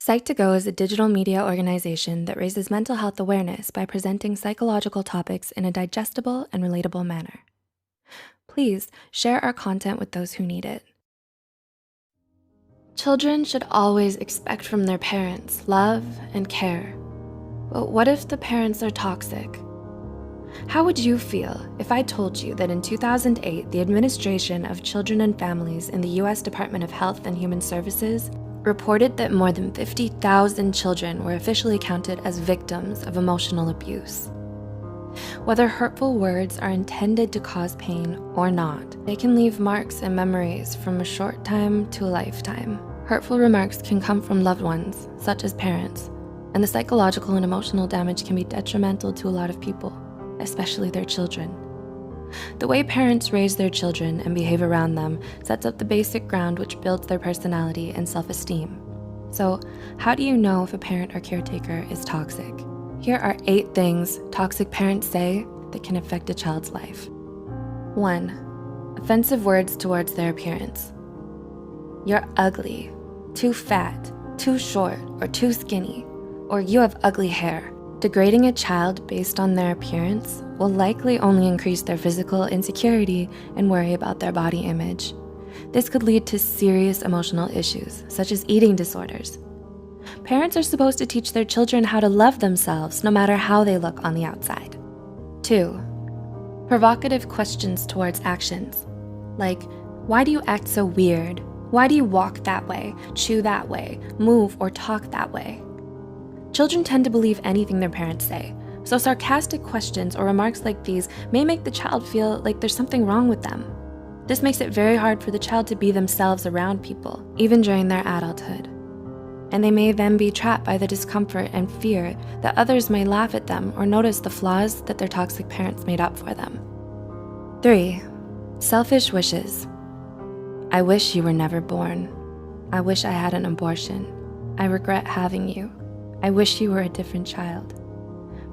Psych2Go is a digital media organization that raises mental health awareness by presenting psychological topics in a digestible and relatable manner. Please share our content with those who need it. Children should always expect from their parents love and care. But what if the parents are toxic? How would you feel if I told you that in 2008, the Administration of Children and Families in the US Department of Health and Human Services reported that more than 50,000 children were officially counted as victims of emotional abuse? Whether hurtful words are intended to cause pain or not, they can leave marks and memories from a short time to a lifetime. Hurtful remarks can come from loved ones, such as parents, and the psychological and emotional damage can be detrimental to a lot of people, especially their children. The way parents raise their children and behave around them sets up the basic ground which builds their personality and self-esteem. So, how do you know if a parent or caretaker is toxic? Here are 8 things toxic parents say that can affect a child's life. 1. Offensive words towards their appearance. You're ugly, too fat, too short, or too skinny, or you have ugly hair. Degrading a child based on their appearance will likely only increase their physical insecurity and worry about their body image. This could lead to serious emotional issues, such as eating disorders. Parents are supposed to teach their children how to love themselves no matter how they look on the outside. 2. Provocative questions towards actions, like, why do you act so weird? Why do you walk that way, chew that way, move or talk that way? Children tend to believe anything their parents say, so sarcastic questions or remarks like these may make the child feel like there's something wrong with them. This makes it very hard for the child to be themselves around people, even during their adulthood. And they may then be trapped by the discomfort and fear that others may laugh at them or notice the flaws that their toxic parents made up for them. 3. Selfish wishes. I wish you were never born. I wish I had an abortion. I regret having you. I wish you were a different child.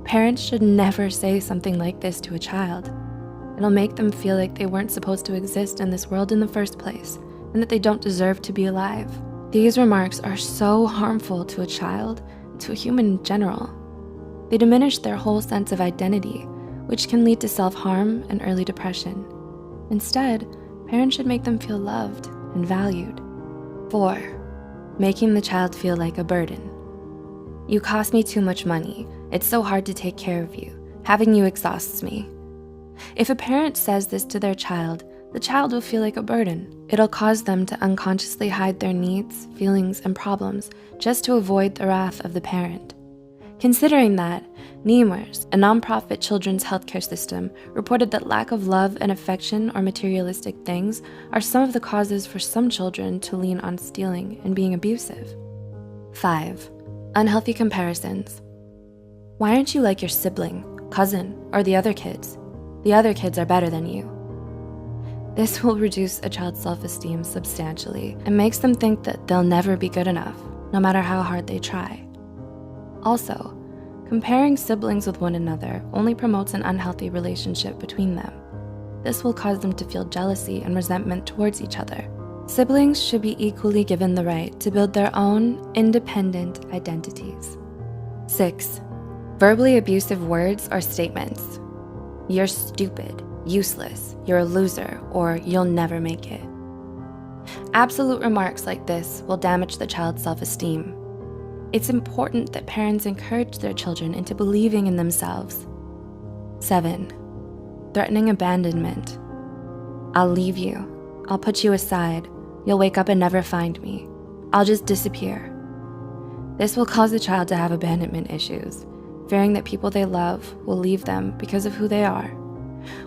Parents should never say something like this to a child. It'll make them feel like they weren't supposed to exist in this world in the first place and that they don't deserve to be alive. These remarks are so harmful to a child and to a human in general. They diminish their whole sense of identity, which can lead to self-harm and early depression. Instead, parents should make them feel loved and valued. 4. Making the child feel like a burden. You cost me too much money. It's so hard to take care of you. Having you exhausts me. If a parent says this to their child, the child will feel like a burden. It'll cause them to unconsciously hide their needs, feelings, and problems just to avoid the wrath of the parent. Considering that, Nemours, a nonprofit children's healthcare system, reported that lack of love and affection or materialistic things are some of the causes for some children to lean on stealing and being abusive. 5. Unhealthy comparisons. Why aren't you like your sibling, cousin, or the other kids? The other kids are better than you. This will reduce a child's self-esteem substantially and makes them think that they'll never be good enough, no matter how hard they try. Also, comparing siblings with one another only promotes an unhealthy relationship between them. This will cause them to feel jealousy and resentment towards each other. Siblings should be equally given the right to build their own independent identities. 6. Verbally abusive words or statements. You're stupid, useless, you're a loser, or you'll never make it. Absolute remarks like this will damage the child's self-esteem. It's important that parents encourage their children into believing in themselves. 7. Threatening abandonment. I'll leave you. I'll put you aside. You'll wake up and never find me. I'll just disappear. This will cause the child to have abandonment issues, fearing that people they love will leave them because of who they are.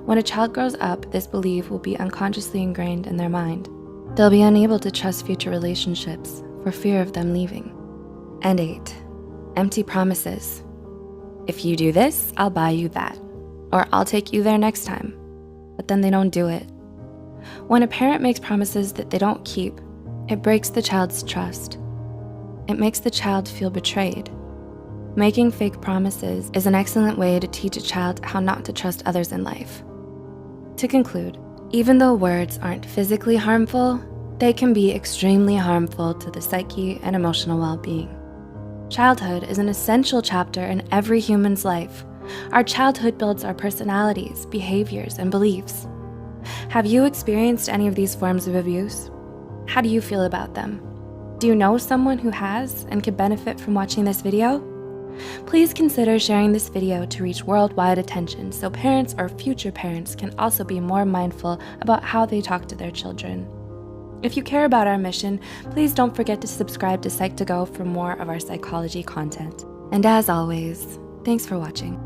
When a child grows up, this belief will be unconsciously ingrained in their mind. They'll be unable to trust future relationships for fear of them leaving. And 8. Empty promises. If you do this, I'll buy you that, or I'll take you there next time. But then they don't do it. When a parent makes promises that they don't keep, it breaks the child's trust. It makes the child feel betrayed. Making fake promises is an excellent way to teach a child how not to trust others in life. To conclude, even though words aren't physically harmful, they can be extremely harmful to the psyche and emotional well-being. Childhood is an essential chapter in every human's life. Our childhood builds our personalities, behaviors, and beliefs. Have you experienced any of these forms of abuse? How do you feel about them? Do you know someone who has and could benefit from watching this video? Please consider sharing this video to reach worldwide attention so parents or future parents can also be more mindful about how they talk to their children. If you care about our mission, please don't forget to subscribe to Psych2Go for more of our psychology content. And as always, thanks for watching.